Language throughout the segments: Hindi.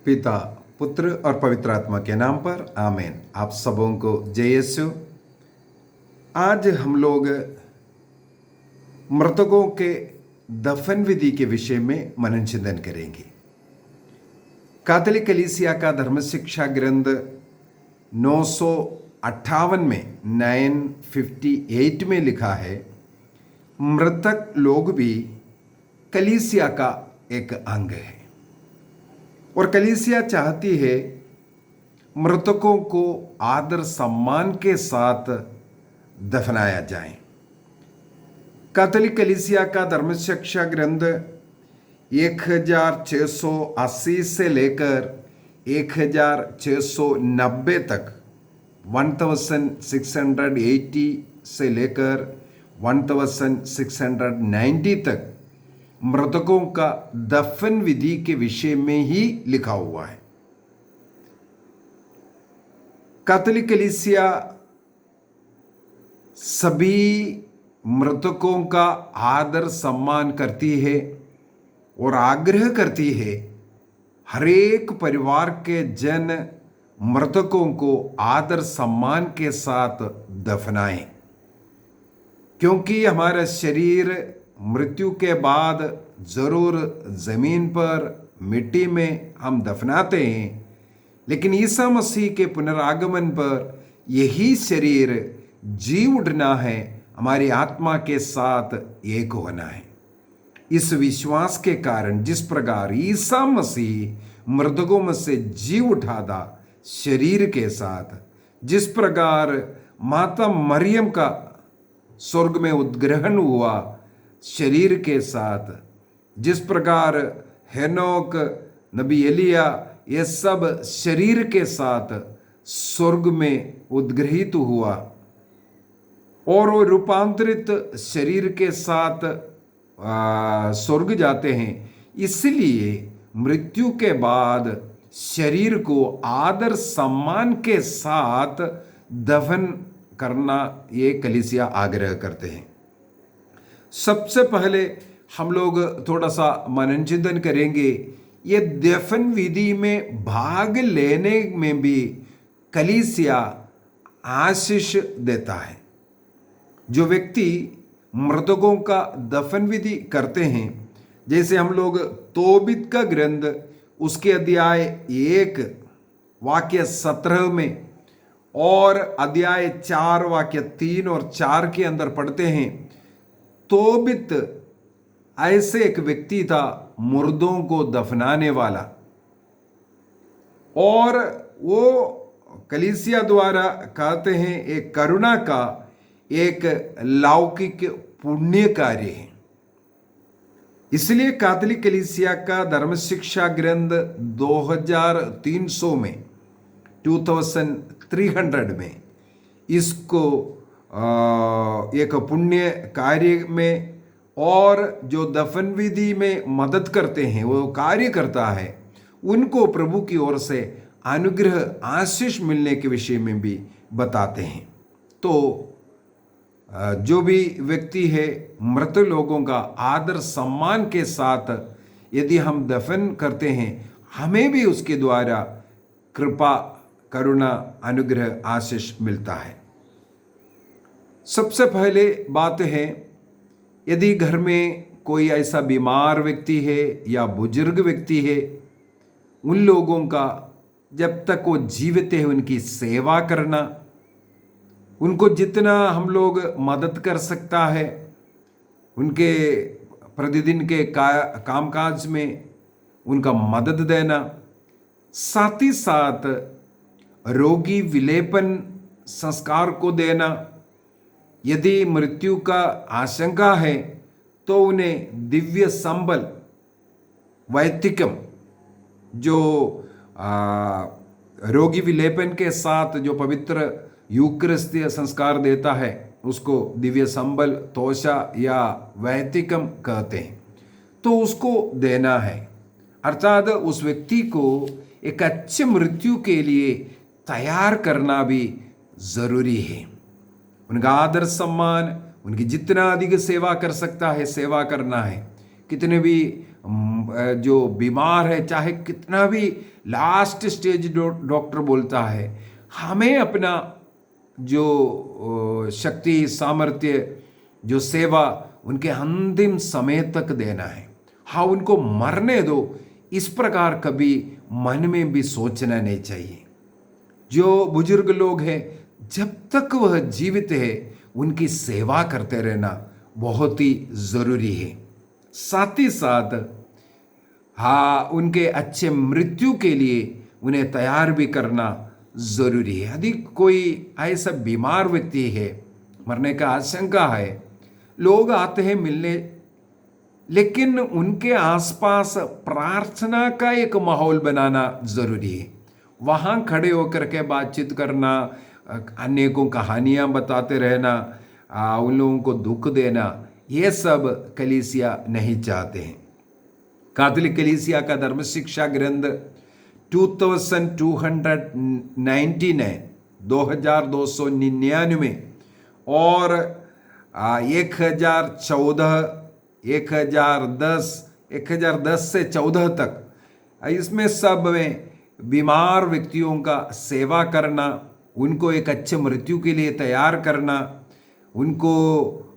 पिता, पुत्र और पवित्र आत्मा के नाम पर आमीन। आप सबों को जय यीशु। आज हम लोग मृतकों के दफन विधि के विषय में मनन चिंतन करेंगे। कैथोलिक कलीसिया का धर्म शिक्षा ग्रंथ 958 में 958 में लिखा है, मृतक लोग भी कलीसिया का एक अंग है और कलीसिया चाहती है मृतकों को आदर सम्मान के साथ दफनाया जाए। कैथोलिक कलीसिया का धर्म शिक्षा ग्रंथ 1680 से लेकर 1690 तक 1680 से लेकर 1690 तक मृतकों का दफन विधि के विषय में ही लिखा हुआ है। कैथोलिक कलीसिया सभी मृतकों का आदर सम्मान करती है और आग्रह करती है हरेक परिवार के जन मृतकों को आदर सम्मान के साथ दफनाएं, क्योंकि हमारा शरीर मृत्यु के बाद जरूर जमीन पर मिट्टी में हम दफनाते हैं, लेकिन ईसा मसीह के पुनरागमन पर यही शरीर जी उठना है, हमारी आत्मा के साथ एक होना है। इस विश्वास के कारण जिस प्रकार ईसा मसीह मृतकों में से जी उठा था शरीर के साथ, जिस प्रकार माता मरियम का स्वर्ग में उद्ग्रहण हुआ शरीर के साथ, जिस प्रकार हेनोक, नबी एलिया, ये सब शरीर के साथ स्वर्ग में उद्ग्रहित हुआ और वो रूपांतरित शरीर के साथ स्वर्ग जाते हैं। इसलिए मृत्यु के बाद शरीर को आदर सम्मान के साथ दफन करना ये कलीसिया आग्रह करते हैं। सबसे पहले हम लोग थोड़ा सा मनन चिंतन करेंगे। ये दफन विधि में भाग लेने में भी कलीसिया आशीष देता है। जो व्यक्ति मृतकों का दफन विधि करते हैं, जैसे हम लोग तोबित का ग्रंथ उसके अध्याय 1 वाक्य 17 में और अध्याय 4 वाक्य 3 और 4 के अंदर पढ़ते हैं, तोबित ऐसे एक व्यक्ति था मुर्दों को दफनाने वाला, और वो कलीसिया द्वारा कहते हैं एक करुणा का एक लौकिक पुण्य कार्य है। इसलिए कैथोलिक कलीसिया का धर्म शिक्षा ग्रंथ 2300 में 2300 में इसको एक पुण्य कार्य में और जो दफन विधि में मदद करते हैं, वो कार्य करता है, उनको प्रभु की ओर से अनुग्रह आशीष मिलने के विषय में भी बताते हैं। तो जो भी व्यक्ति है मृत लोगों का आदर सम्मान के साथ यदि हम दफन करते हैं, हमें भी उसके द्वारा कृपा, करुणा, अनुग्रह, आशीष मिलता है। सबसे पहले बात है, यदि घर में कोई ऐसा बीमार व्यक्ति है या बुजुर्ग व्यक्ति है, उन लोगों का जब तक वो जीवित है उनकी सेवा करना, उनको जितना हम लोग मदद कर सकता है उनके प्रतिदिन के कामकाज में उनका मदद देना, साथ ही साथ रोगी विलेपन संस्कार को देना। यदि मृत्यु का आशंका है तो उन्हें दिव्य संबल वैतिकम जो रोगी विलेपन के साथ जो पवित्र यूक्रिस्तीय संस्कार देता है उसको दिव्य संबल, तोषा या वैतिकम कहते हैं, तो उसको देना है। अर्थात उस व्यक्ति को एक अच्छे मृत्यु के लिए तैयार करना भी जरूरी है। उनका आदर सम्मान, उनकी जितना अधिक सेवा कर सकता है सेवा करना है। कितने भी जो बीमार है, चाहे कितना भी लास्ट स्टेज डॉक्टर बोलता है, हमें अपना जो शक्ति सामर्थ्य, जो सेवा उनके अंतिम समय तक देना है। हाँ, उनको मरने दो, इस प्रकार कभी मन में भी सोचना नहीं चाहिए। जो बुजुर्ग लोग हैं, जब तक वह जीवित है उनकी सेवा करते रहना बहुत ही ज़रूरी है। साथ ही साथ हाँ, उनके अच्छे मृत्यु के लिए उन्हें तैयार भी करना ज़रूरी है। यदि कोई ऐसा बीमार व्यक्ति है, मरने का आशंका है, लोग आते हैं मिलने, लेकिन उनके आसपास प्रार्थना का एक माहौल बनाना ज़रूरी है। वहाँ खड़े होकर के बातचीत करना, अनेकों कहानियाँ बताते रहना, उन लोगों को दुख देना, ये सब कलीसिया नहीं चाहते हैं। कैथोलिक कलीसिया का धर्म शिक्षा ग्रंथ 2299 2299 और 1010 से 14 तक, इसमें सब में बीमार व्यक्तियों का सेवा करना, उनको एक अच्छे मृत्यु के लिए तैयार करना, उनको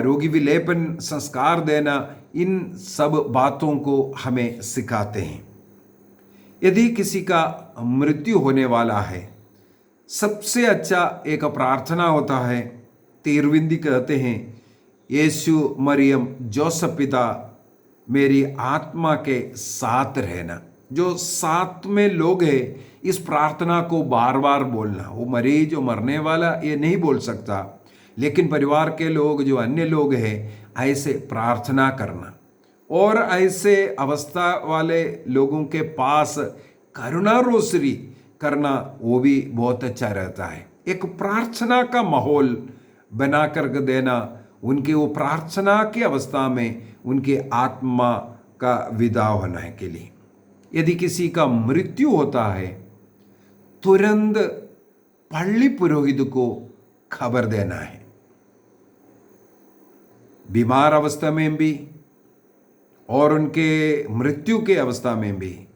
रोगी विलेपन संस्कार देना, इन सब बातों को हमें सिखाते हैं। यदि किसी का मृत्यु होने वाला है, सबसे अच्छा एक प्रार्थना होता है। तिरुविंदी कहते हैं, यीशु मरियम जोसेफ पिता मेरी आत्मा के साथ रहना। जो साथ में लोग हैं, इस प्रार्थना को बार बार बोलना। वो मरीज, जो मरने वाला, ये नहीं बोल सकता, लेकिन परिवार के लोग, जो अन्य लोग हैं, ऐसे प्रार्थना करना। और ऐसे अवस्था वाले लोगों के पास करुणा रोसरी करना, वो भी बहुत अच्छा रहता है। एक प्रार्थना का माहौल बना कर देना, उनके वो प्रार्थना की अवस्था में उनके आत्मा का विदा होने के लिए। यदि किसी का मृत्यु होता है, तुरंत पल्ली पुरोहित को खबर देना है। बीमार अवस्था में भी और उनके मृत्यु के अवस्था में भी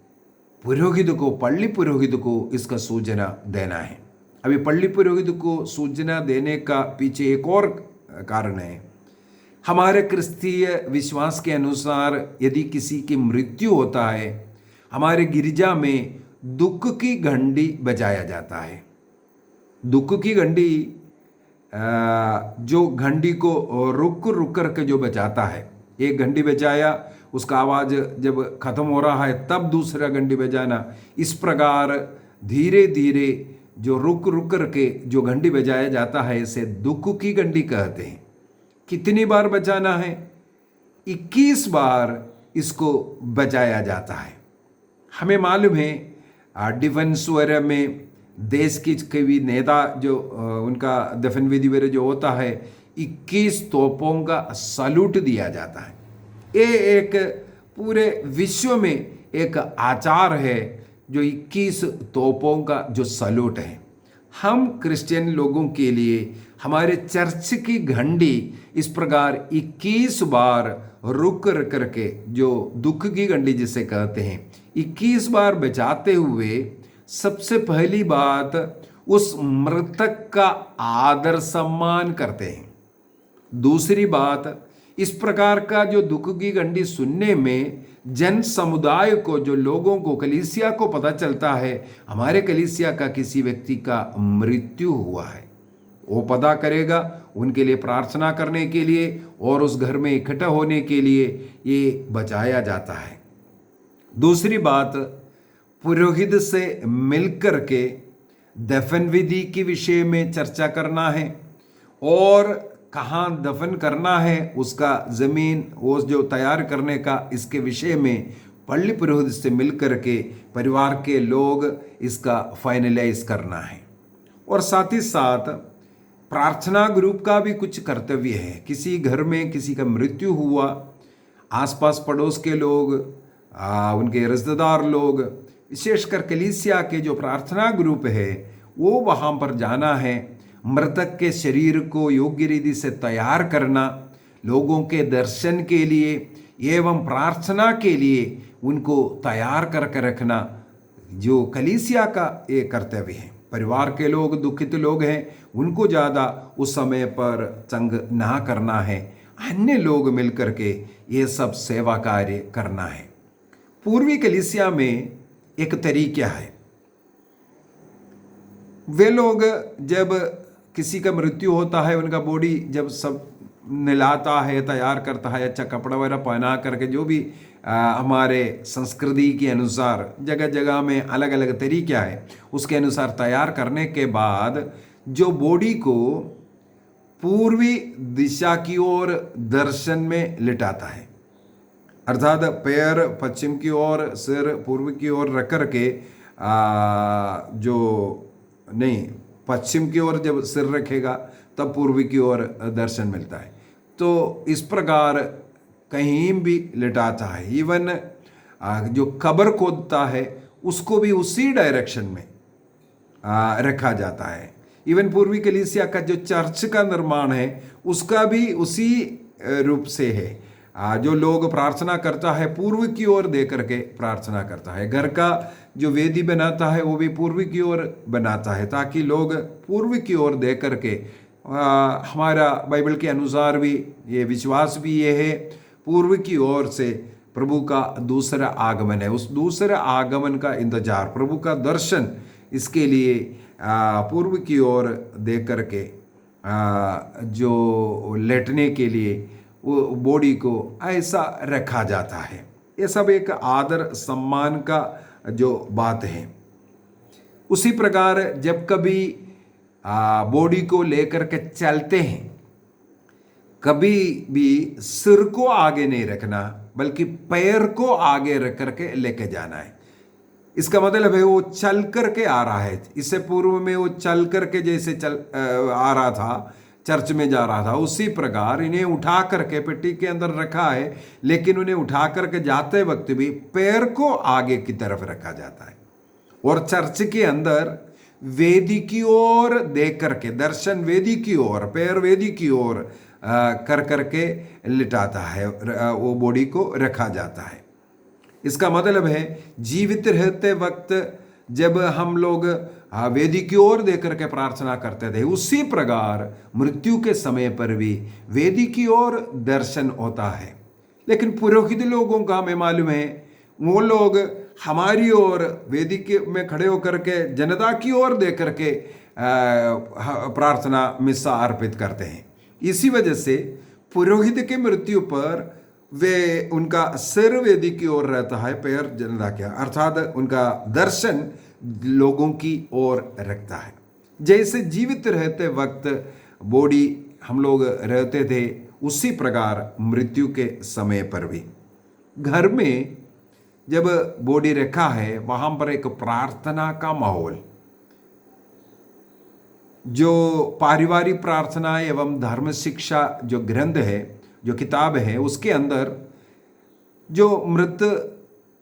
पुरोहित को, पल्ली पुरोहित को इसका सूचना देना है। अभी पल्ली पुरोहित को सूचना देने का पीछे एक और कारण है। हमारे क्रिस्तीय विश्वास के अनुसार यदि किसी की मृत्यु होता है, हमारे गिरजा में दुख की घंटी बजाया जाता है। दुख की घंटी, जो घंटी को रुक रुक करके जो बजाता है, एक घंटी बजाया, उसका आवाज़ जब खत्म हो रहा है तब दूसरा घंटी बजाना, इस प्रकार धीरे धीरे जो रुक रुक करके जो घंटी बजाया जाता है, इसे दुख की घंटी कहते हैं। कितनी बार बजाना है? 21 बार इसको बजाया जाता है। हमें मालूम है, डिफेंस वगैरह में देश की कभी नेता जो उनका दफन विधि वगैरह जो होता है, 21 तोपों का सैल्यूट दिया जाता है। ये एक पूरे विश्व में एक आचार है, जो 21 तोपों का जो सैल्यूट है। हम क्रिश्चियन लोगों के लिए हमारे चर्च की घंटी इस प्रकार 21 बार रुक करके, जो दुख की घंटी जिसे कहते हैं, 21 बार बजाते हुए सबसे पहली बात उस मृतक का आदर सम्मान करते हैं। दूसरी बात, इस प्रकार का जो दुख की घंटी सुनने में जन समुदाय को, जो लोगों को, कलीसिया को पता चलता है हमारे कलीसिया का किसी व्यक्ति का मृत्यु हुआ है। वो पता करेगा, उनके लिए प्रार्थना करने के लिए और उस घर में इकट्ठा होने के लिए ये बजाया जाता है। दूसरी बात, पुरोहित से मिलकर के दफन विधि के विषय में चर्चा करना है और कहाँ दफन करना है, उसका ज़मीन वो जो तैयार करने का, इसके विषय में पल्ली पुरोहित से मिलकर के परिवार के लोग इसका फाइनलाइज करना है। और साथ ही साथ प्रार्थना ग्रुप का भी कुछ कर्तव्य है। किसी घर में किसी का मृत्यु हुआ, आसपास पड़ोस के लोग, उनके रिश्तेदार लोग, विशेषकर कलीसिया के जो प्रार्थना ग्रुप है, वो वहाँ पर जाना है। मृतक के शरीर को योग्य रीति से तैयार करना, लोगों के दर्शन के लिए एवं प्रार्थना के लिए उनको तैयार करके रखना जो कलीसिया का ये कर्तव्य है। परिवार के लोग, दुखित लोग हैं, उनको ज़्यादा उस समय पर तंग ना करना है, अन्य लोग मिलकर के ये सब सेवा कार्य करना है। पूर्वी कलीसिया में एक तरीका है, वे लोग जब किसी का मृत्यु होता है, उनका बॉडी जब सब नहलाता है, तैयार करता है, अच्छा कपड़ा वगैरह पहना करके, जो भी हमारे संस्कृति के अनुसार जगह जगह में अलग अलग तरीका है, उसके अनुसार तैयार करने के बाद जो बॉडी को पूर्वी दिशा की ओर दर्शन में लिटाता है, अर्थात पैर पश्चिम की ओर, सिर पूर्व की ओर रख करके जो नहीं, पश्चिम की ओर जब सिर रखेगा तब पूर्वी की ओर दर्शन मिलता है। तो इस प्रकार कहीं भी लिटाता है। इवन जो कब्र खोदता है उसको भी उसी डायरेक्शन में रखा जाता है। इवन पूर्वी कलीसिया का जो चर्च का निर्माण है उसका भी उसी रूप से है। जो लोग प्रार्थना करता है पूर्व की ओर दे करके प्रार्थना करता है। घर का जो वेदी बनाता है वो भी पूर्व की ओर बनाता है, ताकि लोग पूर्व की ओर दे करके, हमारा बाइबल के अनुसार भी ये विश्वास भी ये है, पूर्व की ओर से प्रभु का दूसरा आगमन है, उस दूसरे आगमन का इंतजार, प्रभु का दर्शन, इसके लिए पूर्व की ओर देख करके जो लेटने के लिए वो बॉडी को ऐसा रखा जाता है। ये सब एक आदर सम्मान का जो बात है। उसी प्रकार जब कभी बॉडी को लेकर के चलते हैं, कभी भी सिर को आगे नहीं रखना, बल्कि पैर को आगे रख करके लेके जाना है। इसका मतलब है वो चल करके आ रहा है। इससे पूर्व में वो चल करके जैसे आ रहा था, चर्च में जा रहा था, उसी प्रकार इन्हें उठा करके पेटी के अंदर रखा है, लेकिन उन्हें उठा करके जाते वक्त भी पैर को आगे की तरफ रखा जाता है। और चर्च के अंदर वेदी की ओर देख करके, दर्शन वेदी की ओर, पैर वेदी की ओर कर करके लिटाता है, वो बॉडी को रखा जाता है। इसका मतलब है जीवित रहते वक्त जब हम लोग वेदी की ओर देख करके प्रार्थना करते थे, उसी प्रकार मृत्यु के समय पर भी वेदी की ओर दर्शन होता है। लेकिन पुरोहित लोगों का हमें मालूम है, वो लोग हमारी ओर वेदी के में खड़े होकर के जनता की ओर देख करके प्रार्थना मिस्सा अर्पित करते हैं। इसी वजह से पुरोहित के मृत्यु पर वे उनका सिर वेदी की ओर रहता है, पैर जनता के, अर्थात उनका दर्शन लोगों की ओर रखता है। जैसे जीवित रहते वक्त बॉडी हम लोग रहते थे, उसी प्रकार मृत्यु के समय पर भी घर में जब बॉडी रखा है, वहां पर एक प्रार्थना का माहौल, जो पारिवारिक प्रार्थना एवं धर्म शिक्षा जो ग्रंथ है, जो किताब है, उसके अंदर जो मृत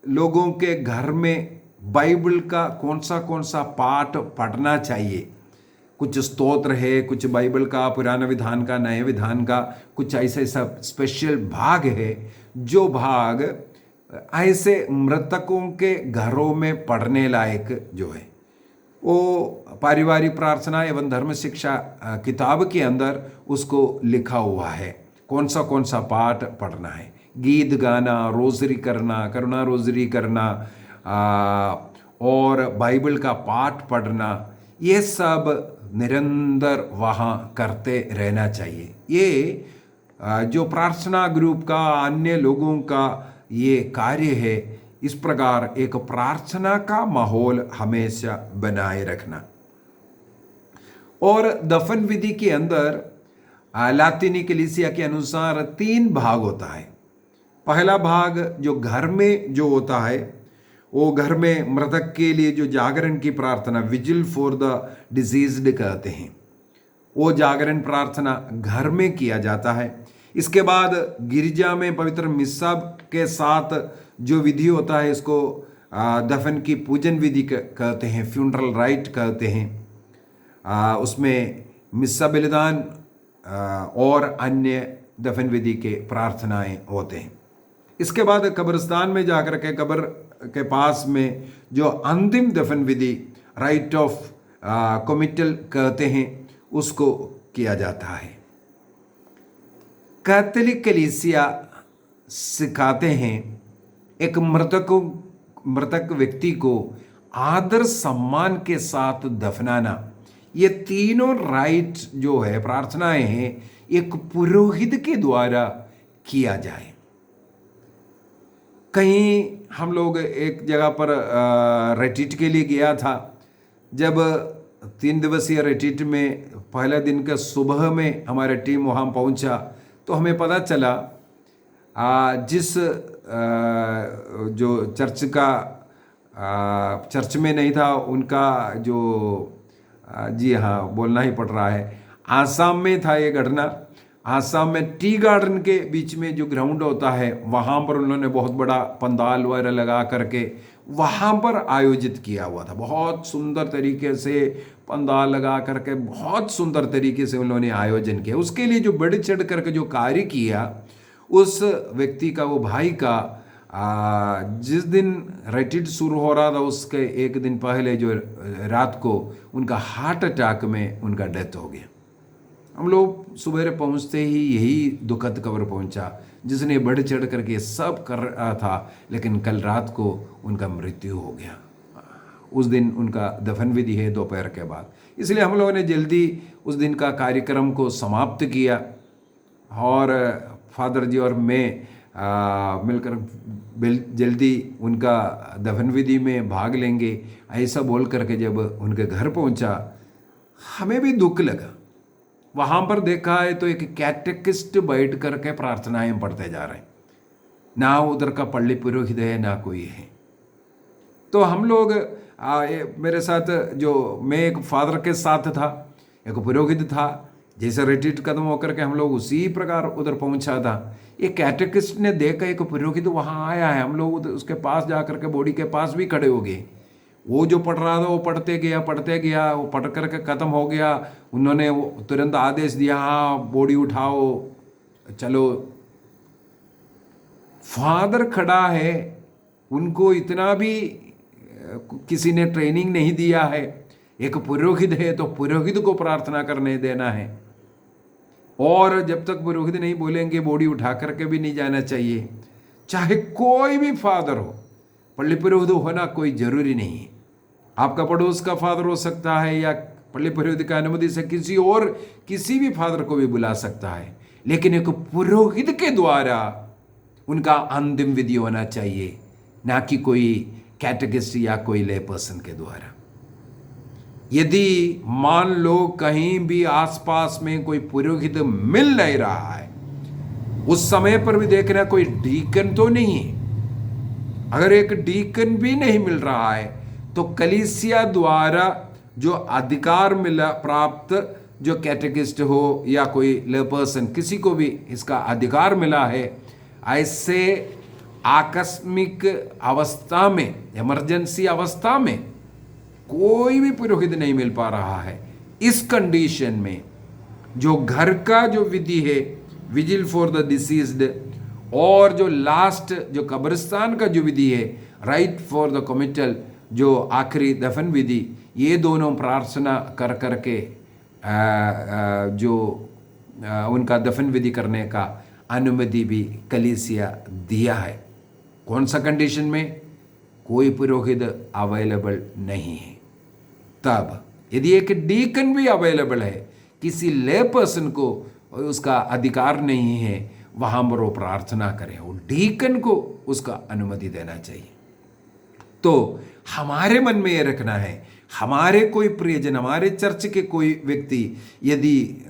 लोगों के घर में बाइबल का कौन सा पाठ पढ़ना चाहिए, कुछ स्तोत्र है, कुछ बाइबल का पुराना विधान का, नए विधान का, कुछ ऐसे सब स्पेशल भाग है, जो भाग ऐसे मृतकों के घरों में पढ़ने लायक जो है, वो पारिवारिक प्रार्थना एवं धर्म शिक्षा किताब के अंदर उसको लिखा हुआ है, कौन सा पाठ पढ़ना है। गीत गाना, रोजरी करना, करुणा रोजरी करना, और बाइबल का पाठ पढ़ना, ये सब निरंतर वहाँ करते रहना चाहिए। ये जो प्रार्थना ग्रुप का, अन्य लोगों का ये कार्य है। इस प्रकार एक प्रार्थना का माहौल हमेशा बनाए रखना। और दफन विधि के अंदर लातीनी कलीसिया के अनुसार 3 भाग होता है। पहला भाग जो घर में जो होता है, वो घर में मृतक के लिए जो जागरण की प्रार्थना, विजिल फॉर द डिजीज्ड कहते हैं, वो जागरण प्रार्थना घर में किया जाता है। इसके बाद गिरजा में पवित्र मिस्सा के साथ जो विधि होता है, इसको दफन की पूजन विधि कहते हैं, फ्यूनरल राइट कहते हैं। उसमें मिस्सा बलिदान और अन्य दफन विधि के प्रार्थनाएं होते हैं। इसके बाद कब्रिस्तान में जाकर के कब्र के पास में जो अंतिम दफन विधि राइट ऑफ कमिटल कहते हैं उसको किया जाता है। कैथोलिक कलीसिया सिखाते हैं एक मृतक व्यक्ति को आदर सम्मान के साथ दफनाना। ये तीनों राइट जो है, प्रार्थनाएं हैं, एक पुरोहित के द्वारा किया जाए। कहीं हम लोग एक जगह पर रिट्रीट के लिए गया था। जब 3 दिवसीय रिट्रीट में पहले दिन के सुबह में हमारा टीम वहाँ पहुँचा तो हमें पता चला जिस जो चर्च में नहीं था उनका जो जी हाँ बोलना ही पड़ रहा है, आसाम में था ये घटना। आसाम में टी गार्डन के बीच में जो ग्राउंड होता है वहाँ पर उन्होंने बहुत बड़ा पंडाल वगैरह लगा करके वहाँ पर आयोजित किया हुआ था। बहुत सुंदर तरीके से पंडाल लगा करके बहुत सुंदर तरीके से उन्होंने आयोजन किया। उसके लिए जो बढ़ चढ़ करके जो कार्य किया उस व्यक्ति का, वो भाई का, जिस दिन रिट्रीट शुरू हो रहा था उसके एक दिन पहले जो रात को उनका हार्ट अटैक में उनका डेथ हो गया। हम लोग सुबह पहुंचते ही यही दुखद खबर पहुंचा, जिसने बढ़ चढ़ करके ये सब कर रहा था, लेकिन कल रात को उनका मृत्यु हो गया। उस दिन उनका दफन विधि है दोपहर के बाद, इसलिए हम लोगों ने जल्दी उस दिन का कार्यक्रम को समाप्त किया और फादर जी और मैं मिलकर जल्दी उनका दफन विधि में भाग लेंगे ऐसा बोल करके जब उनके घर पहुंचा हमें भी दुख लगा। वहाँ पर देखा है तो एक कैटेकिस्ट बैठ करके प्रार्थनाएं पढ़ते जा रहे हैं, ना उधर का पल्ली पुरोहित है ना कोई है। तो हम लोग मेरे साथ जो मैं एक फादर के साथ था, एक पुरोहित था, जैसे रिट्रीट खत्म होकर के हम लोग उसी प्रकार उधर पहुंचा था। एक कैटेकिस्ट ने देखा एक पुरोहित वहाँ आया है, हम लोग उसके पास जा करके बॉडी के पास भी खड़े हो गए। वो जो पढ़ रहा था वो पढ़ते गया, वो पढ़ करके ख़त्म हो गया। उन्होंने तुरंत आदेश दिया, हाँ बॉडी उठाओ चलो। फादर खड़ा है, उनको इतना भी किसी ने ट्रेनिंग नहीं दिया है। एक पुरोहित है तो पुरोहित को प्रार्थना करने देना है, और जब तक पुरोहित नहीं बोलेंगे बॉडी उठा करके भी नहीं जाना चाहिए। चाहे कोई भी फादर हो, पल्ली पुरोहित होना कोई जरूरी नहीं है। आपका पड़ोस का फादर हो सकता है या पल्ली पुरोहित का अनुमति से किसी भी फादर को भी बुला सकता है, लेकिन एक पुरोहित के द्वारा उनका अंतिम विधि होना चाहिए, ना कि कोई कैटेकिस्ट या कोई ले पर्सन के द्वारा। यदि मान लो कहीं भी आसपास में कोई पुरोहित मिल नहीं रहा है, उस समय पर भी देखना कोई डीकन तो नहीं है। अगर एक डीकन भी नहीं मिल रहा है तो कलीसिया द्वारा जो अधिकार मिला प्राप्त, जो कैटेकिस्ट हो या कोई ले पर्सन, किसी को भी इसका अधिकार मिला है, ऐसे आकस्मिक अवस्था में, इमरजेंसी अवस्था में कोई भी पुरोहित नहीं मिल पा रहा है, इस कंडीशन में जो घर का जो विधि है, विजिल फॉर द डिसीज्ड, और जो लास्ट जो कब्रिस्तान का जो विधि है, राइट फॉर द कमिटल, जो आखिरी दफन विधि, ये दोनों प्रार्थना कर करके उनका दफन विधि करने का अनुमति भी कलीसिया दिया है। कौन सा कंडीशन में? कोई पुरोहित अवेलेबल नहीं है। तब यदि एक डीकन भी अवेलेबल है, किसी ले पर्सन को उसका अधिकार नहीं है, वहाँ पर वो प्रार्थना करें, वो डीकन को उसका अनुमति देना चाहिए। तो हमारे मन में ये रखना है, हमारे कोई प्रियजन, हमारे चर्च के कोई व्यक्ति यदि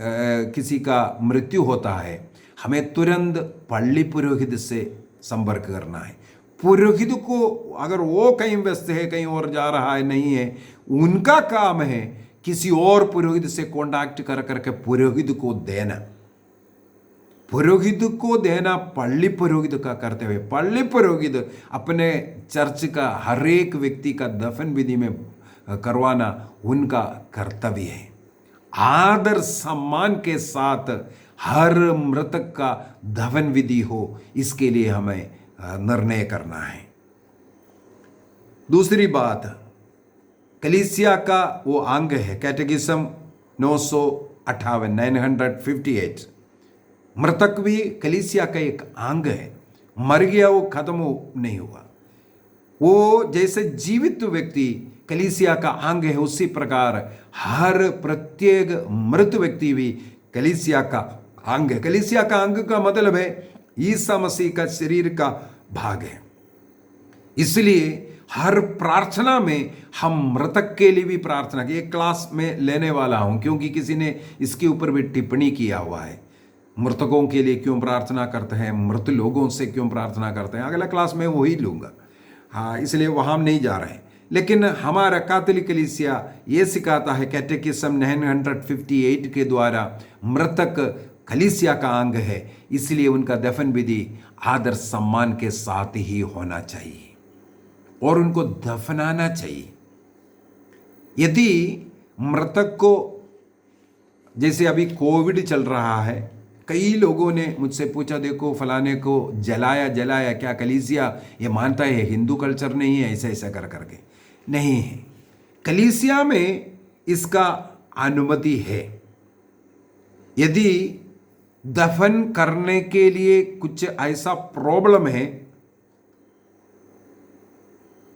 किसी का मृत्यु होता है, हमें तुरंत पल्ली पुरोहित से संपर्क करना है। पुरोहित को, अगर वो कहीं व्यस्त है, कहीं और जा रहा है, नहीं है, उनका काम है किसी और पुरोहित से कांटेक्ट कर करके पुरोहित को देना, पुरोहित को देना पल्ली पुरोहित का कर्तव्य है। पल्ली पुरोहित अपने चर्च का हर एक व्यक्ति का दफन विधि में करवाना उनका कर्तव्य है। आदर सम्मान के साथ हर मृतक का दफन विधि हो, इसके लिए हमें निर्णय करना है। दूसरी बात, कलीसिया का वो अंग है, कैटेकिज्म 958 958, मृतक भी कलीसिया का एक अंग है, मर गया वो खत्म नहीं हुआ। वो जैसे जीवित व्यक्ति कलीसिया का अंग है, उसी प्रकार हर प्रत्येक मृत व्यक्ति भी कलीसिया का अंग है। कलीसिया का अंग का मतलब है ईसा मसीह का शरीर का भाग है। इसलिए हर प्रार्थना में हम मृतक के लिए भी प्रार्थना की, एक क्लास में लेने वाला हूं, क्योंकि किसी ने इसके ऊपर भी टिप्पणी किया हुआ है, मृतकों के लिए क्यों प्रार्थना करते हैं, मृत लोगों से क्यों प्रार्थना करते हैं। अगला क्लास में वही लूंगा, हाँ, इसलिए वहाँ हम नहीं जा रहे हैं। लेकिन हमारा कैथोलिक कलीसिया ये सिखाता है, कैटेकिज्म 958 के द्वारा मृतक कलीसिया का अंग है, इसलिए उनका दफन विधि आदर सम्मान के साथ ही होना चाहिए और उनको दफनाना चाहिए। यदि मृतक को, जैसे अभी कोविड चल रहा है, कई लोगों ने मुझसे पूछा, देखो फलाने को जलाया, क्या कलीसिया ये मानता है हिंदू कल्चर नहीं है, ऐसा ऐसा कर करके। नहीं है, कलीसिया में इसका अनुमति है। यदि दफन करने के लिए कुछ ऐसा प्रॉब्लम है,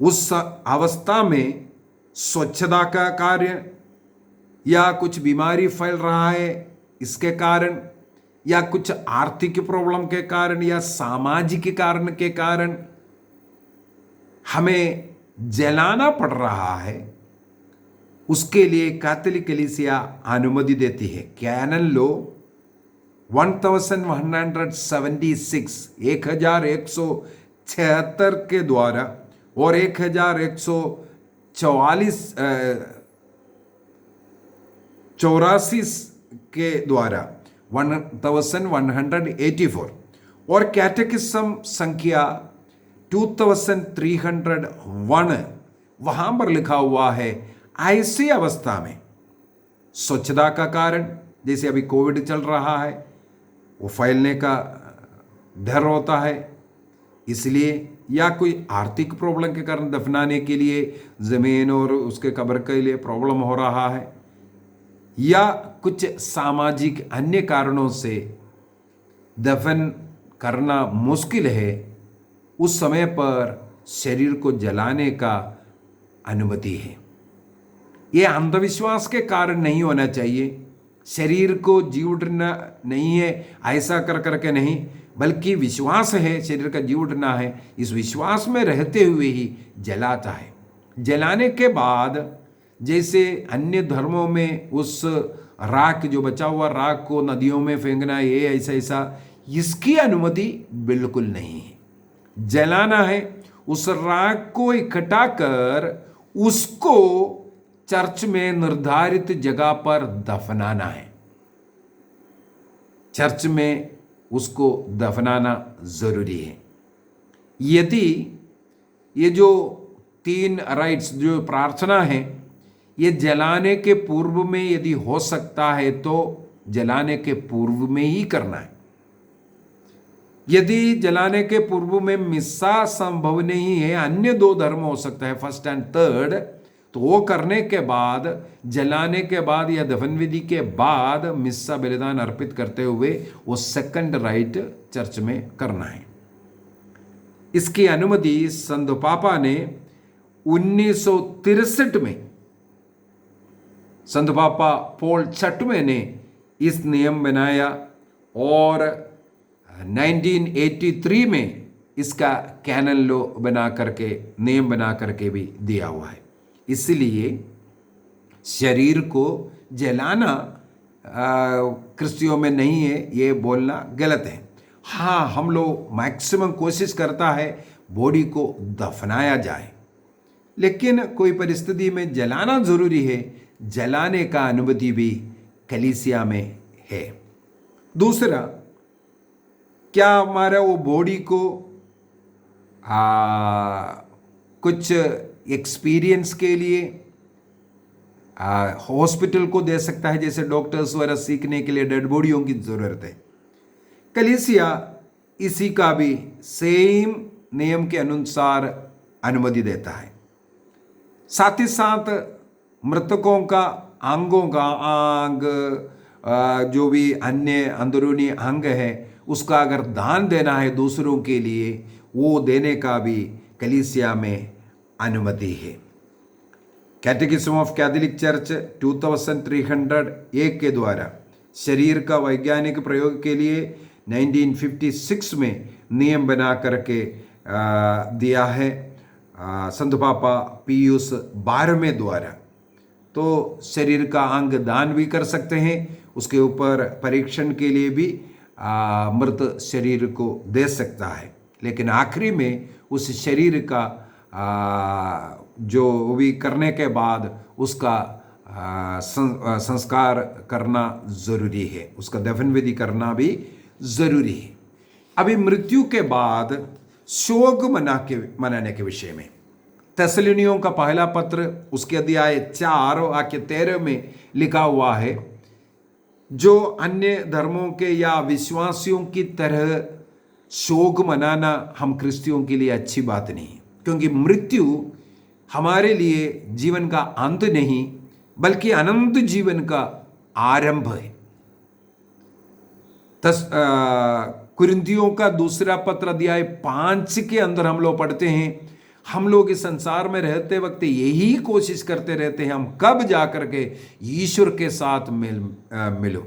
उस अवस्था में स्वच्छता का कार्य या कुछ बीमारी फैल रहा है इसके कारण, या कुछ आर्थिक प्रॉब्लम के कारण या सामाजिक कारण के कारण हमें जलाना पड़ रहा है, उसके लिए कैथोलिक कलीसिया अनुमति देती है। कैनन लॉ 1176 1176 के द्वारा और 1184 के द्वारा 1184 और कैटेकिज्म संख्या 2301, वहां पर लिखा हुआ है ऐसी अवस्था में स्वच्छता का कारण, जैसे अभी कोविड चल रहा है, वो फैलने का डर होता है, इसलिए, या कोई आर्थिक प्रॉब्लम के कारण दफनाने के लिए जमीन और उसके कब्र के लिए प्रॉब्लम हो रहा है, या कुछ सामाजिक अन्य कारणों से दफन करना मुश्किल है, उस समय पर शरीर को जलाने का अनुमति है। यह अंधविश्वास के कारण नहीं होना चाहिए, शरीर को जीव उठना नहीं है ऐसा कर करके नहीं, बल्कि विश्वास है शरीर का जीव उठना है, इस विश्वास में रहते हुए ही जलाता है। जलाने के बाद जैसे अन्य धर्मों में उस राख, जो बचा हुआ राख को नदियों में फेंकना, ये ऐसा ऐसा, इसकी अनुमति बिल्कुल नहीं है। जलाना है, उस राख को इकट्ठा कर उसको चर्च में निर्धारित जगह पर दफनाना है। चर्च में उसको दफनाना जरूरी है। यदि ये जो 3 राइट्स जो प्रार्थना है, ये जलाने के पूर्व में यदि हो सकता है तो जलाने के पूर्व में ही करना है। यदि जलाने के पूर्व में मिस्सा संभव नहीं है, अन्य 2 धर्म हो सकता है, फर्स्ट एंड थर्ड, तो वो करने के बाद, जलाने के बाद या दफन विधि के बाद मिस्सा बलिदान अर्पित करते हुए वो सेकंड राइट चर्च में करना है। इसकी अनुमति संत पापा ने 1963 में, संत पापा पॉल 6वें ने इस नियम बनाया और 1983 में इसका कैनन लॉ बना करके, नियम बना करके भी दिया हुआ है। इसलिए शरीर को जलाना क्रिश्चियों में नहीं है, ये बोलना गलत है। हाँ, हम लोग मैक्सिमम कोशिश करता है बॉडी को दफनाया जाए, लेकिन कोई परिस्थिति में जलाना जरूरी है, जलाने का अनुमति भी कलीसिया में है। दूसरा, क्या हमारा वो बॉडी को कुछ एक्सपीरियंस के लिए हॉस्पिटल को दे सकता है, जैसे डॉक्टर्स वगैरह सीखने के लिए डेड बॉडियों की जरूरत है। कलीसिया इसी का भी सेम नियम के अनुसार अनुमति देता है। साथ ही साथ मृतकों का अंगों का अंग, जो भी अन्य अंदरूनी अंग है, उसका अगर दान देना है दूसरों के लिए, वो देने का भी कलीसिया में अनुमति है। कैटेकिज्म ऑफ कैथोलिक चर्च 2301 के द्वारा शरीर का वैज्ञानिक प्रयोग के लिए 1956 में नियम बना करके दिया है संत पापा पियूस 12वें द्वारा। तो शरीर का अंग दान भी कर सकते हैं, उसके ऊपर परीक्षण के लिए भी मृत शरीर को दे सकता है, लेकिन आखिरी में उस शरीर का जो भी करने के बाद उसका संस्कार करना जरूरी है, उसका दफन विधि करना भी जरूरी है। अभी मृत्यु के बाद शोक मनाने के विषय में तेसलोनियों का पहला पत्र उसके अध्याय 4 वाक्य 13 में लिखा हुआ है, जो अन्य धर्मों के या विश्वासियों की तरह शोक मनाना हम क्रिस्तियों के लिए अच्छी बात नहीं, क्योंकि मृत्यु हमारे लिए जीवन का अंत नहीं बल्कि अनंत जीवन का आरंभ है। कुरिन्थियों का दूसरा पत्र अध्याय 5 के अंदर हम लोग पढ़ते हैं, हम लोग इस संसार में रहते वक्त यही कोशिश करते रहते हैं हम कब जाकर के ईश्वर के साथ मिलो।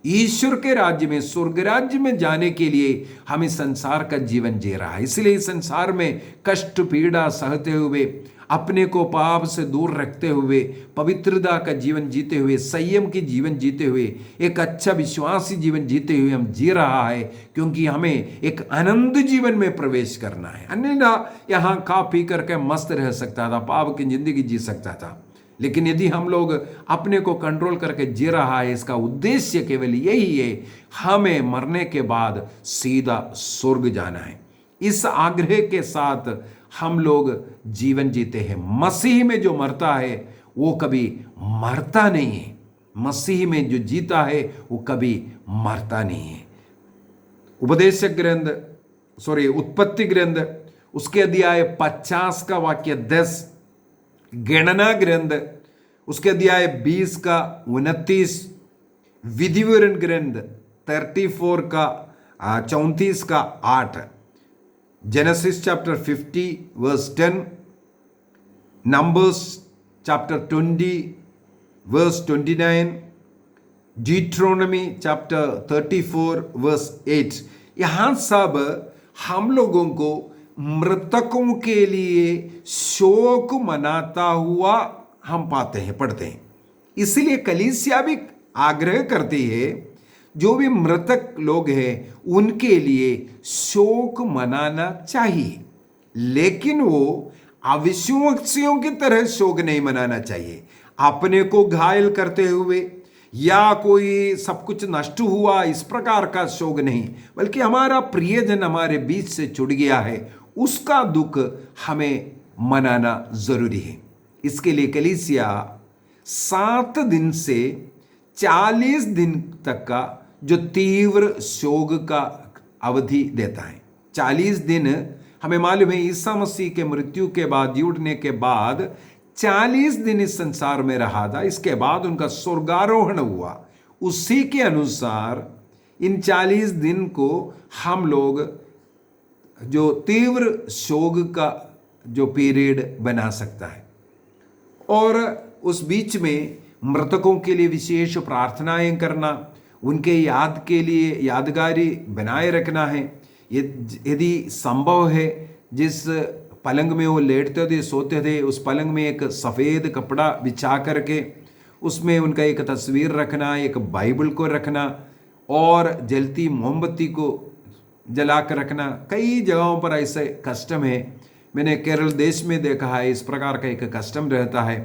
ईश्वर के राज्य में, स्वर्ग राज्य में जाने के लिए हम इस संसार का जीवन जी रहा है। इसलिए इस संसार में कष्ट पीड़ा सहते हुए, अपने को पाप से दूर रखते हुए, पवित्रता का जीवन जीते हुए, संयम की जीवन जीते हुए, एक अच्छा विश्वासी जीवन जीते हुए हम जी रहा है, क्योंकि हमें एक अनंत जीवन में प्रवेश करना है। अन्यथा यहाँ खा पी करके मस्त रह सकता था, पाप की जिंदगी जी सकता था, लेकिन यदि हम लोग अपने को कंट्रोल करके जी रहा है, इसका उद्देश्य केवल यही है, हमें मरने के बाद सीधा स्वर्ग जाना है। इस आग्रह के साथ हम लोग जीवन जीते हैं। मसीह में जो मरता है वो कभी मरता नहीं है, मसीह में जो जीता है वो कभी मरता नहीं है। उत्पत्ति ग्रंथ उसके अध्याय 50 का वाक्य 10, गणना ग्रंथ उसके अध्याय 20 का 29, विधिवरण ग्रंथ 34 का 34 का 8, Genesis chapter 50 verse 10, numbers chapter 20 verse 29, Deuteronomy chapter 34 verse 8, यहाँ सब हम लोगों को मृतकों के लिए शोक मनाता हुआ हम पाते हैं, पढ़ते हैं। इसलिए कलीसिया भी आग्रह करती है, जो भी मृतक लोग हैं उनके लिए शोक मनाना चाहिए, लेकिन वो अविश्वासियों की तरह शोक नहीं मनाना चाहिए, अपने को घायल करते हुए या कोई सब कुछ नष्ट हुआ इस प्रकार का शोक नहीं, बल्कि हमारा प्रियजन हमारे बीच से छूट गया है, उसका दुख हमें मनाना जरूरी है। इसके लिए कलीसिया 7 दिन से 40 दिन तक का जो तीव्र शोक का अवधि देता है। 40 दिन हमें मालूम है, ईसा मसीह के मृत्यु के बाद, जी उठने के बाद 40 दिन इस संसार में रहा था, इसके बाद उनका स्वर्गारोहण हुआ। उसी के अनुसार इन 40 दिन को हम लोग जो तीव्र शोक का जो पीरियड बना सकता है, और उस बीच में मृतकों के लिए विशेष प्रार्थनाएं करना, उनके याद के लिए यादगारी बनाए रखना है। यदि संभव है, जिस पलंग में वो लेटते थे, सोते थे, उस पलंग में एक सफ़ेद कपड़ा बिछा करके उसमें उनका एक तस्वीर रखना, एक बाइबल को रखना और जलती मोमबत्ती को जला कर रखना। कई जगहों पर ऐसे कस्टम है, मैंने केरल देश में देखा है, इस प्रकार का एक कस्टम रहता है।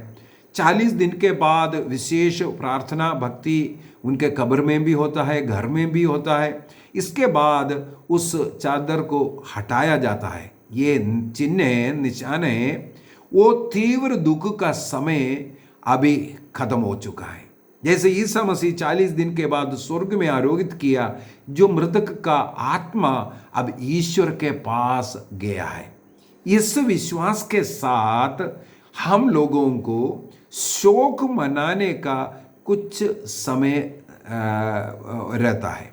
40 दिन के बाद विशेष प्रार्थना भक्ति उनके कब्र में भी होता है, घर में भी होता है। इसके बाद उस चादर को हटाया जाता है। ये चिन्ह है, निशान है, वो तीव्र दुख का समय अभी खत्म हो चुका है, जैसे ईसा मसीह 40 दिन के बाद स्वर्ग में आरोहित किया, जो मृतक का आत्मा अब ईश्वर के पास गया है। इस विश्वास के साथ हम लोगों को शोक मनाने का कुछ समय रहता है।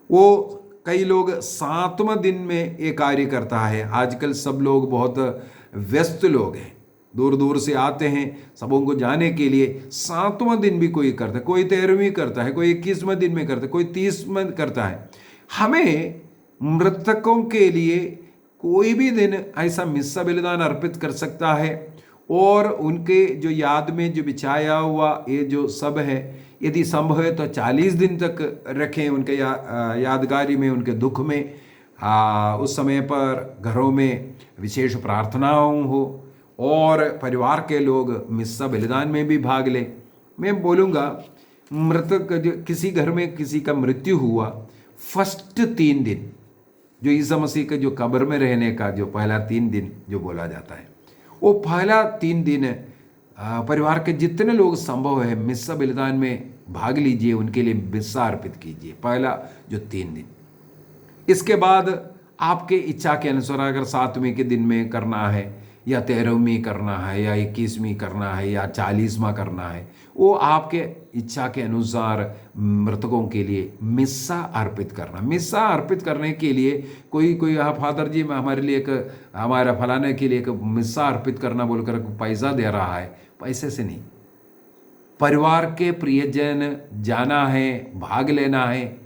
वो कई लोग 7वां दिन में ये कार्य करता है। आजकल सब लोग बहुत व्यस्त लोग हैं, दूर दूर से आते हैं सबों को जाने के लिए। 7वां दिन भी कोई करता है, कोई 13वीं करता है, कोई 21वां दिन में करता है, कोई 30वां करता है। हमें मृतकों के लिए कोई भी दिन ऐसा मिस्सा बलिदान अर्पित कर सकता है, और उनके जो याद में जो बिछाया हुआ ये जो सब है, यदि संभव है तो 40 दिन तक रखें उनके यादगारी में, उनके दुख में। उस समय पर घरों में विशेष प्रार्थनाओं हो और परिवार के लोग मिस्सा बलिदान में भी भाग लें। मैं बोलूँगा, मृतक किसी घर में किसी का मृत्यु हुआ, फर्स्ट 3 दिन जो ईसा मसीह के जो कब्र में रहने का जो पहला 3 दिन जो बोला जाता है, वो पहला 3 दिन परिवार के जितने लोग संभव है मिस्सा बलिदान में भाग लीजिए, उनके लिए मिस्सा अर्पित कीजिए, पहला जो 3 दिन। इसके बाद आपके इच्छा के अनुसार अगर 7वें के दिन में करना है, या 13वीं करना है, या 21वीं करना है, या 40वां करना है, वो आपके इच्छा के अनुसार मृतकों के लिए मिस्सा अर्पित करना। मिस्सा अर्पित करने के लिए कोई फादर जी हमारे लिए हमारा फलाने के लिए एक मिस्सा अर्पित करना बोलकर पैसा दे रहा है, पैसे से नहीं। परिवार के प्रियजन जाना है, भाग लेना है,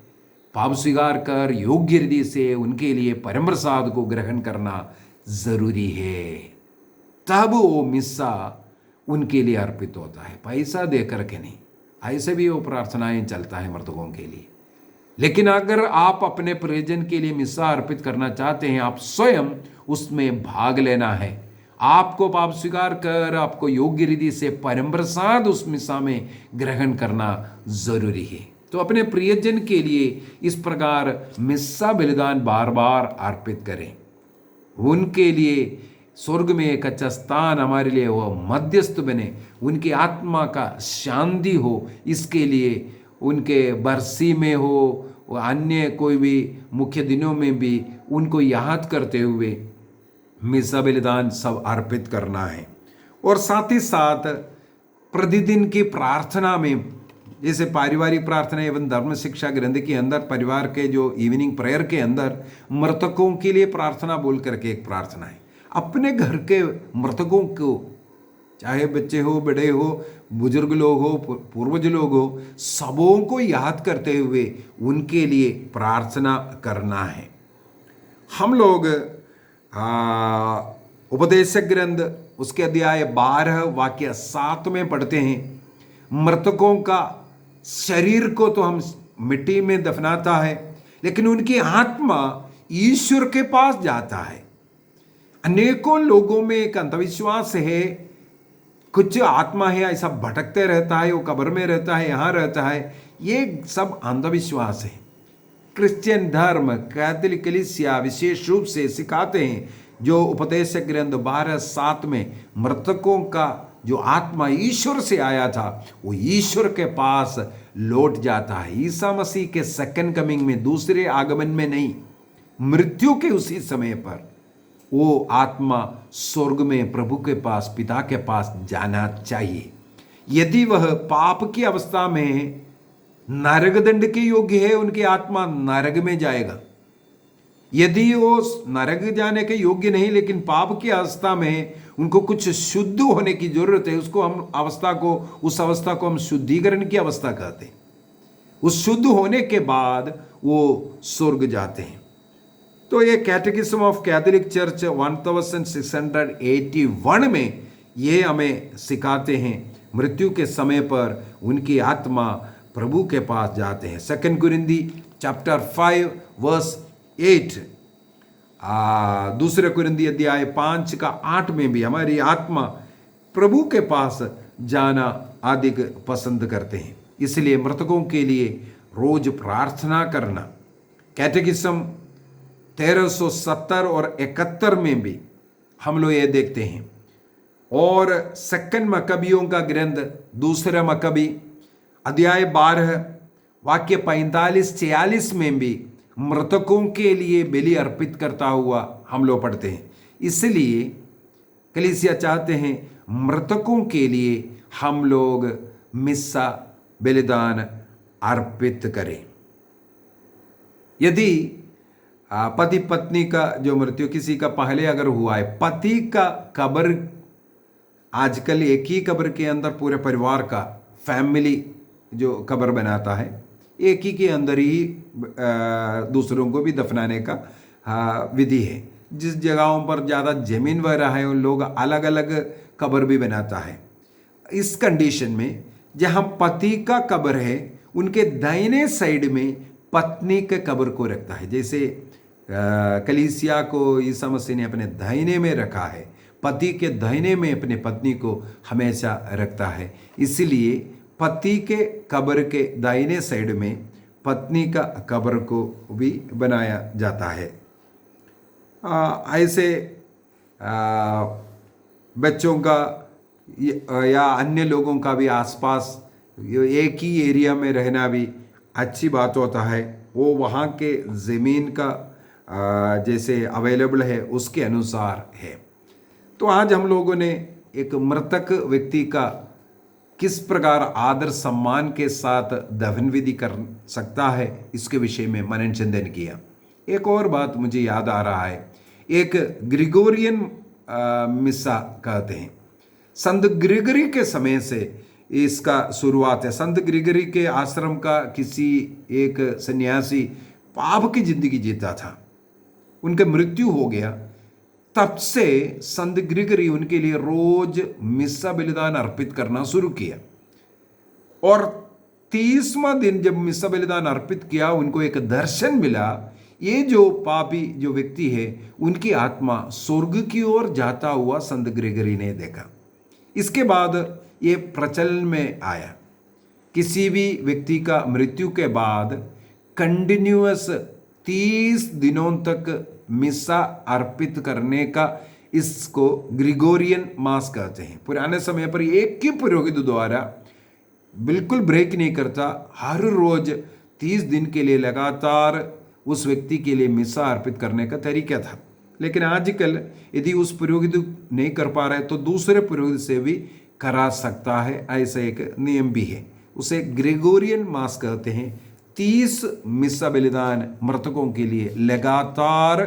पाप स्वीकार कर योग्य हृदय से उनके लिए परम प्रसाद को ग्रहण करना जरूरी है, तब वो मिस्सा उनके लिए अर्पित होता है, पैसा दे करके नहीं। ऐसे भी वो प्रार्थनाएं चलता है मृतकों के लिए। लेकिन अगर आप अपने प्रियजन के लिए मिस्सा अर्पित करना चाहते हैं, आप स्वयं उसमें भाग लेना है। आपको पाप स्वीकार कर आपको योग्य हृदय से परम प्रसाद उस मिस्सा में ग्रहण करना जरूरी है। तो अपने प्रियजन के लिए इस प्रकार मिस्सा बलिदान बार बार अर्पित करें। उनके लिए स्वर्ग में एक अच्छा स्थान हमारे लिए वो मध्यस्थ बने, उनकी आत्मा का शांति हो, इसके लिए उनके बरसी में हो, अन्य कोई भी मुख्य दिनों में भी उनको याद करते हुए मिस्सा बलिदान सब अर्पित करना है। और साथ ही साथ प्रतिदिन की प्रार्थना में, जैसे पारिवारिक प्रार्थना एवं धर्म शिक्षा ग्रंथ के अंदर परिवार के जो इवनिंग प्रेयर के अंदर मृतकों के लिए प्रार्थना बोल करके एक प्रार्थना है। अपने घर के मृतकों को, चाहे बच्चे हो, बड़े हो, बुजुर्ग लोग हो, पूर्वज लोग हो, सबों को याद करते हुए उनके लिए प्रार्थना करना है। हम लोग उपदेशक ग्रंथ उसके अध्याय 12 वाक्य 7 में पढ़ते हैं, मृतकों का शरीर को तो हम मिट्टी में दफनाता है, लेकिन उनकी आत्मा ईश्वर के पास जाता है। अनेकों लोगों में एक अंधविश्वास है, कुछ आत्मा है ऐसा भटकते रहता है, वो कब्र में रहता है, यहाँ रहता है। ये सब अंधविश्वास है। क्रिश्चियन धर्म, कैथोलिक कलीसिया विशेष रूप से सिखाते हैं, जो उपदेशक ग्रंथ 12:7 में मृतकों का जो आत्मा ईश्वर से आया था वो ईश्वर के पास लौट जाता है। ईसा मसीह के सेकंड कमिंग में, दूसरे आगमन में नहीं, मृत्यु के उसी समय पर वो आत्मा स्वर्ग में प्रभु के पास, पिता के पास जाना चाहिए। यदि वह पाप की अवस्था में नरक दंड के योग्य है, उनकी आत्मा नरक में जाएगा। यदि वो नरक जाने के योग्य नहीं, लेकिन पाप की अवस्था में उनको कुछ शुद्ध होने की जरूरत है, उसको हम उस अवस्था को हम शुद्धिकरण की अवस्था कहते हैं। उस शुद्ध होने के बाद वो स्वर्ग जाते हैं। तो ये कैटेकिज्म ऑफ कैथोलिक चर्च 1681 में ये हमें सिखाते हैं, मृत्यु के समय पर उनकी आत्मा प्रभु के पास जाते हैं। 2 कुरिन्थी चैप्टर 5 वर्स 8, दूसरे कुरिन्थी अध्याय 5 का 8 में भी हमारी आत्मा प्रभु के पास जाना अधिक पसंद करते हैं। इसलिए मृतकों के लिए रोज प्रार्थना करना। कैटेकिज्म 1370 और 71 में भी हम लोग ये देखते हैं। और सेकंड मकबियों का ग्रंथ, दूसरा मकबी अध्याय 12 वाक्य 45-46 में भी मृतकों के लिए बलि अर्पित करता हुआ हम लोग पढ़ते हैं। इसलिए कलीसिया चाहते हैं मृतकों के लिए हम लोग मिस्सा बलिदान अर्पित करें। यदि पति पत्नी का जो मृत्यु किसी का पहले अगर हुआ है, पति का कब्र, आजकल एक ही कब्र के अंदर पूरे परिवार का फैमिली जो कब्र बनाता है, एक ही के अंदर ही दूसरों को भी दफनाने का विधि है। जिस जगहों पर ज़्यादा जमीन वगैरह है उन लोग अलग अलग कब्र भी बनाता है। इस कंडीशन में जहाँ पति का कब्र है उनके दाहिने साइड में पत्नी के कब्र को रखता है। जैसे कलीसिया को ईसा मसीह ने अपने दाहिने में रखा है, पति के दाहिने में अपने पत्नी को हमेशा रखता है। इसलिए पति के कब्र के दाहिने साइड में पत्नी का कब्र को भी बनाया जाता है। ऐसे बच्चों का या अन्य लोगों का भी आसपास एक ही एरिया में रहना भी अच्छी बात होता है। वो वहाँ के ज़मीन का जैसे अवेलेबल है उसके अनुसार है। तो आज हम लोगों ने एक मृतक व्यक्ति का किस प्रकार आदर सम्मान के साथ दफन विधि कर सकता है इसके विषय में मनन चिंतन किया। एक और बात मुझे याद आ रहा है, एक ग्रिगोरियन मिसा कहते हैं। संत ग्रिगरी के समय से इसका शुरुआत है। संत ग्रिगरी के आश्रम का किसी एक सन्यासी पाप की जिंदगी जीता था, उनका मृत्यु हो गया। तब से संत ग्रिगरी उनके लिए रोज मिस्सा बलिदान अर्पित करना शुरू किया और 30वां दिन जब मिस्सा बलिदान अर्पित किया उनको एक दर्शन मिला। ये जो पापी जो व्यक्ति है उनकी आत्मा स्वर्ग की ओर जाता हुआ संत ग्रिगरी ने देखा। इसके बाद ये प्रचलन में आया, किसी भी व्यक्ति का मृत्यु के बाद कंटिन्यूअस 30 दिनों तक मिस्सा अर्पित करने का, इसको ग्रिगोरियन मास कहते हैं। पुराने समय पर एक ही पुरोहित द्वारा बिल्कुल ब्रेक नहीं करता, हर रोज 30 दिन के लिए लगातार उस व्यक्ति के लिए मिस्सा अर्पित करने का तरीका था। लेकिन आजकल यदि उस पुरोहित नहीं कर पा रहे तो दूसरे पुरोहित से भी करा सकता है, ऐसा एक नियम भी है। उसे ग्रेगोरियन मास कहते हैं। 30 मिस्सा बलिदान मृतकों के लिए लगातार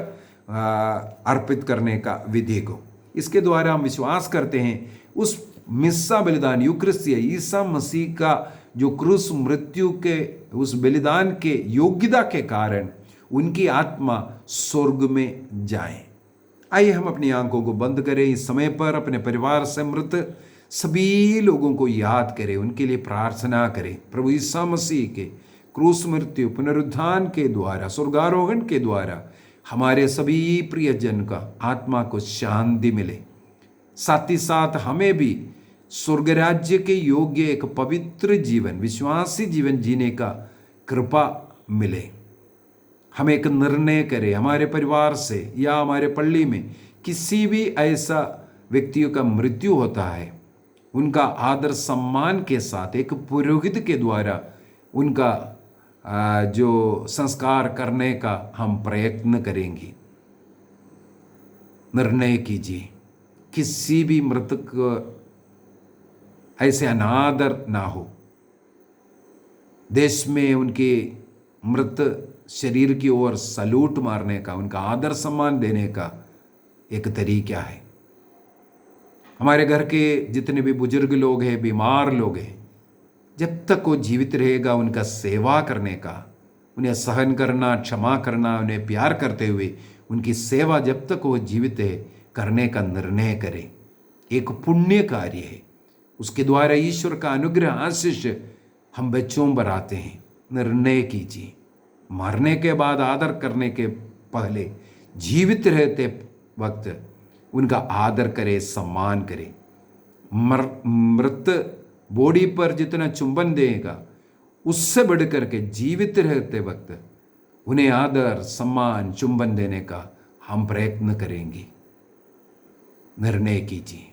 अर्पित करने का विधि को, इसके द्वारा हम विश्वास करते हैं उस मिस्सा बलिदान यूक्रिस्तिया ईसा मसीह का जो क्रूस मृत्यु के उस बलिदान के योग्यता के कारण उनकी आत्मा स्वर्ग में जाए। आइए हम अपनी आंखों को बंद करें। इस समय पर अपने परिवार से मृत सभी लोगों को याद करें, उनके लिए प्रार्थना करें। प्रभु ईसा मसीह के क्रूस मृत्यु पुनरुत्थान के द्वारा, स्वर्गारोहण के द्वारा हमारे सभी प्रियजन का आत्मा को शांति मिले। साथ ही साथ हमें भी स्वर्ग राज्य के योग्य एक पवित्र जीवन, विश्वासी जीवन जीने का कृपा मिले। हम एक निर्णय करें, हमारे परिवार से या हमारे पल्ली में किसी भी ऐसा व्यक्तियों का मृत्यु होता है, उनका आदर सम्मान के साथ एक पुरोहित के द्वारा उनका जो संस्कार करने का हम प्रयत्न करेंगे। निर्णय कीजिए किसी भी मृतक ऐसे अनादर ना हो। देश में उनके मृत शरीर की ओर सलूट मारने का, उनका आदर सम्मान देने का एक तरीका है। हमारे घर के जितने भी बुजुर्ग लोग हैं, बीमार लोग हैं, जब तक वो जीवित रहेगा उनका सेवा करने का, उन्हें सहन करना, क्षमा करना, उन्हें प्यार करते हुए उनकी सेवा जब तक वो जीवित है करने का निर्णय करें। एक पुण्य कार्य है, उसके द्वारा ईश्वर का अनुग्रह आशीष हम बच्चों पर आते हैं। निर्णय कीजिए, मरने के बाद आदर करने के पहले जीवित रहते वक्त उनका आदर करें, सम्मान करें। मृत बॉडी पर जितना चुंबन देगा उससे बढ़ करके जीवित रहते वक्त उन्हें आदर सम्मान चुंबन देने का हम प्रयत्न करेंगे। निर्णय कीजिए।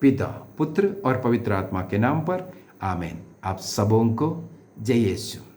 पिता, पुत्र और पवित्र आत्मा के नाम पर आमीन। आप सबों को जय यीशु।